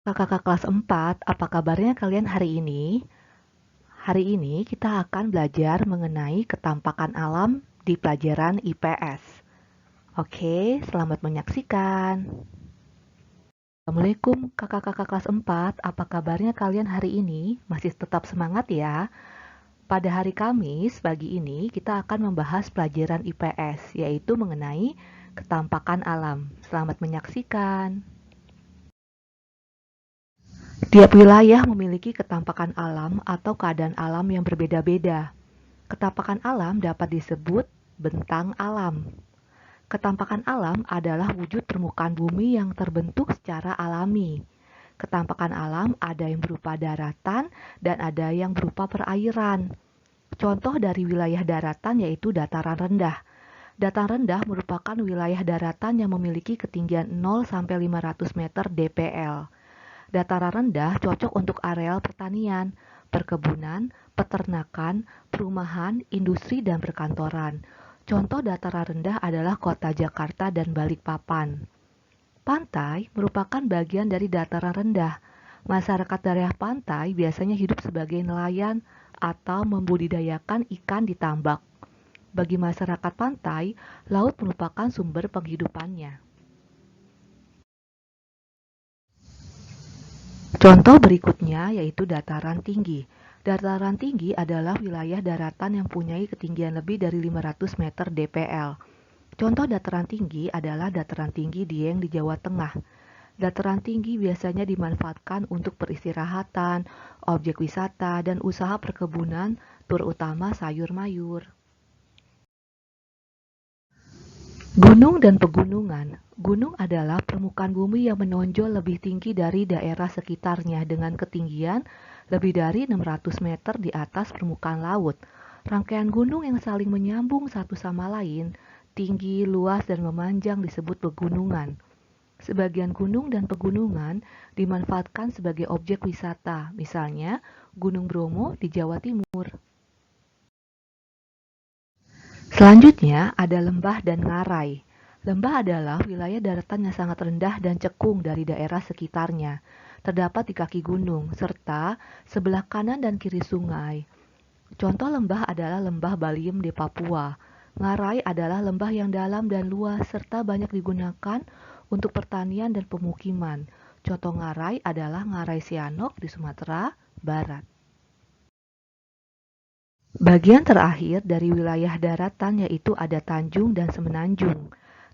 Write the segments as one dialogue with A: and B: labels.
A: Kakak kelas 4, apa kabarnya kalian hari ini? Hari ini kita akan belajar mengenai ketampakan alam di pelajaran IPS. Oke, selamat menyaksikan. Assalamualaikum kakak-kakak kelas 4, apa kabarnya kalian hari ini? Masih tetap semangat ya? Pada hari Kamis pagi ini kita akan membahas pelajaran IPS, yaitu mengenai ketampakan alam. Selamat menyaksikan. Tiap wilayah memiliki ketampakan alam atau keadaan alam yang berbeda-beda. Ketampakan alam dapat disebut bentang alam. Ketampakan alam adalah wujud permukaan bumi yang terbentuk secara alami. Ketampakan alam ada yang berupa daratan dan ada yang berupa perairan. Contoh dari wilayah daratan yaitu dataran rendah. Dataran rendah merupakan wilayah daratan yang memiliki ketinggian 0 sampai 500 meter DPL. Dataran rendah cocok untuk areal pertanian, perkebunan, peternakan, perumahan, industri, dan perkantoran. Contoh dataran rendah adalah kota Jakarta dan Balikpapan. Pantai merupakan bagian dari dataran rendah. Masyarakat daerah pantai biasanya hidup sebagai nelayan atau membudidayakan ikan di tambak. Bagi masyarakat pantai, laut merupakan sumber penghidupannya. Contoh berikutnya yaitu dataran tinggi. Dataran tinggi adalah wilayah daratan yang punya ketinggian lebih dari 500 meter DPL. Contoh dataran tinggi adalah dataran tinggi Dieng di Jawa Tengah. Dataran tinggi biasanya dimanfaatkan untuk peristirahatan, objek wisata, dan usaha perkebunan, terutama sayur mayur. Gunung dan pegunungan. Gunung adalah permukaan bumi yang menonjol lebih tinggi dari daerah sekitarnya dengan ketinggian lebih dari 600 meter di atas permukaan laut. Rangkaian gunung yang saling menyambung satu sama lain, tinggi, luas, dan memanjang disebut pegunungan. Sebagian gunung dan pegunungan dimanfaatkan sebagai objek wisata, misalnya Gunung Bromo di Jawa Timur. Selanjutnya ada lembah dan ngarai. Lembah adalah wilayah daratan yang sangat rendah dan cekung dari daerah sekitarnya. Terdapat di kaki gunung, serta sebelah kanan dan kiri sungai. Contoh lembah adalah lembah Baliem di Papua. Ngarai adalah lembah yang dalam dan luas, serta banyak digunakan untuk pertanian dan pemukiman. Contoh ngarai adalah Ngarai Sianok di Sumatera Barat. Bagian terakhir dari wilayah daratan yaitu ada tanjung dan semenanjung.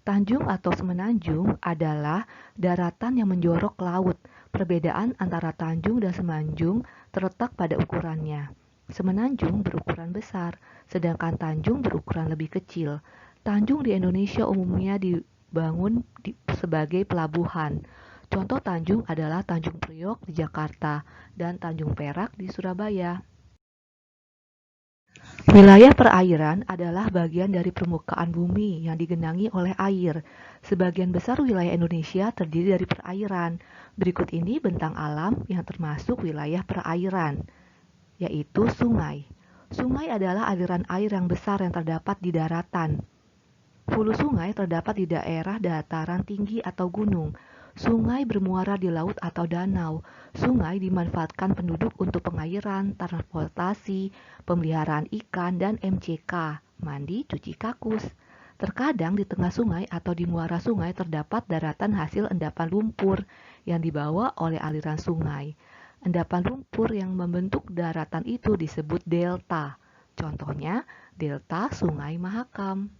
A: Tanjung atau semenanjung adalah daratan yang menjorok ke laut. Perbedaan antara tanjung dan semenanjung terletak pada ukurannya. Semenanjung berukuran besar, sedangkan tanjung berukuran lebih kecil. Tanjung di Indonesia umumnya dibangun sebagai pelabuhan. Contoh tanjung adalah Tanjung Priok di Jakarta dan Tanjung Perak di Surabaya. Wilayah perairan adalah bagian dari permukaan bumi yang digenangi oleh air. Sebagian besar wilayah Indonesia terdiri dari perairan. Berikut ini bentang alam yang termasuk wilayah perairan, yaitu sungai. Sungai adalah aliran air yang besar yang terdapat di daratan. Hulu sungai terdapat di daerah dataran tinggi atau gunung. Sungai bermuara di laut atau danau. Sungai dimanfaatkan penduduk untuk pengairan, transportasi, pemeliharaan ikan, dan MCK, mandi, cuci kakus. Terkadang di tengah sungai atau di muara sungai terdapat daratan hasil endapan lumpur yang dibawa oleh aliran sungai. Endapan lumpur yang membentuk daratan itu disebut delta. Contohnya, delta Sungai Mahakam.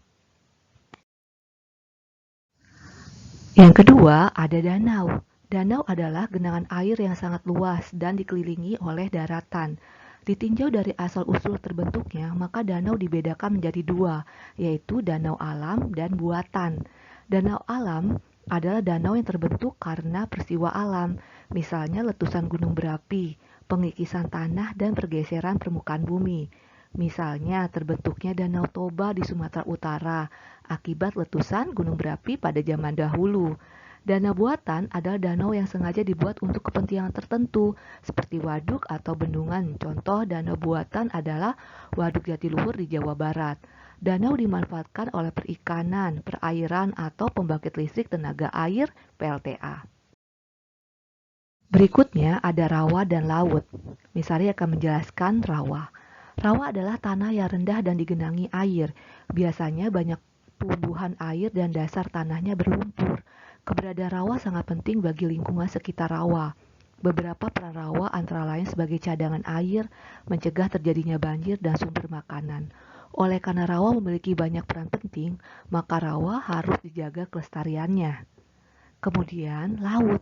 A: Yang kedua, ada danau. Danau adalah genangan air yang sangat luas dan dikelilingi oleh daratan. Ditinjau dari asal-usul terbentuknya, maka danau dibedakan menjadi dua, yaitu danau alam dan buatan. Danau alam adalah danau yang terbentuk karena peristiwa alam, misalnya letusan gunung berapi, pengikisan tanah, dan pergeseran permukaan bumi. Misalnya terbentuknya Danau Toba di Sumatera Utara akibat letusan gunung berapi pada zaman dahulu. Danau buatan adalah danau yang sengaja dibuat untuk kepentingan tertentu, seperti waduk atau bendungan. Contoh danau buatan adalah Waduk Jatiluhur di Jawa Barat. Danau dimanfaatkan oleh perikanan, perairan, atau pembangkit listrik tenaga air (PLTA). Berikutnya ada rawa dan laut. Misalnya akan menjelaskan rawa. Rawa adalah tanah yang rendah dan digenangi air. Biasanya banyak tumbuhan air dan dasar tanahnya berlumpur. Keberadaan rawa sangat penting bagi lingkungan sekitar rawa. Beberapa peran rawa antara lain sebagai cadangan air, mencegah terjadinya banjir dan sumber makanan. Oleh karena rawa memiliki banyak peran penting, maka rawa harus dijaga kelestariannya. Kemudian, laut.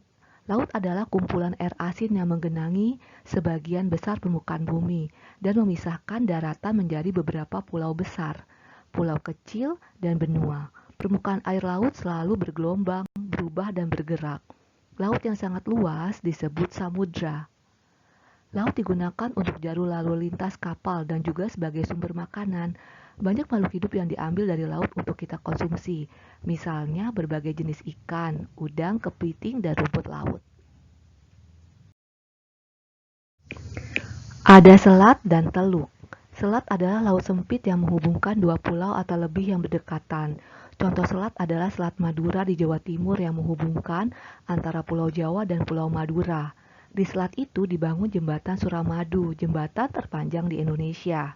A: Laut adalah kumpulan air asin yang menggenangi sebagian besar permukaan bumi dan memisahkan daratan menjadi beberapa pulau besar, pulau kecil, dan benua. Permukaan air laut selalu bergelombang, berubah, dan bergerak. Laut yang sangat luas disebut samudra. Laut digunakan untuk jalur lalu lintas kapal dan juga sebagai sumber makanan. Banyak makhluk hidup yang diambil dari laut untuk kita konsumsi, misalnya berbagai jenis ikan, udang, kepiting, dan rumput laut. Ada selat dan teluk. Selat adalah laut sempit yang menghubungkan dua pulau atau lebih yang berdekatan. Contoh selat adalah Selat Madura di Jawa Timur yang menghubungkan antara Pulau Jawa dan Pulau Madura. Di selat itu dibangun jembatan Suramadu, jembatan terpanjang di Indonesia.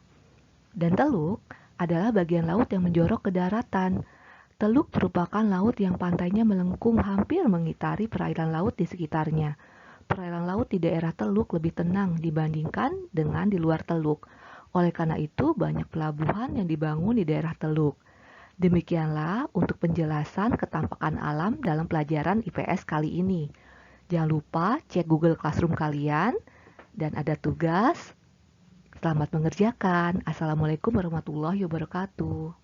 A: Dan teluk adalah bagian laut yang menjorok ke daratan. Teluk merupakan laut yang pantainya melengkung hampir mengitari perairan laut di sekitarnya. Perairan laut di daerah teluk lebih tenang dibandingkan dengan di luar teluk. Oleh karena itu, banyak pelabuhan yang dibangun di daerah teluk. Demikianlah untuk penjelasan ketampakan alam dalam pelajaran IPS kali ini. Jangan lupa cek Google Classroom kalian dan ada tugas. Selamat mengerjakan. Assalamualaikum warahmatullahi wabarakatuh.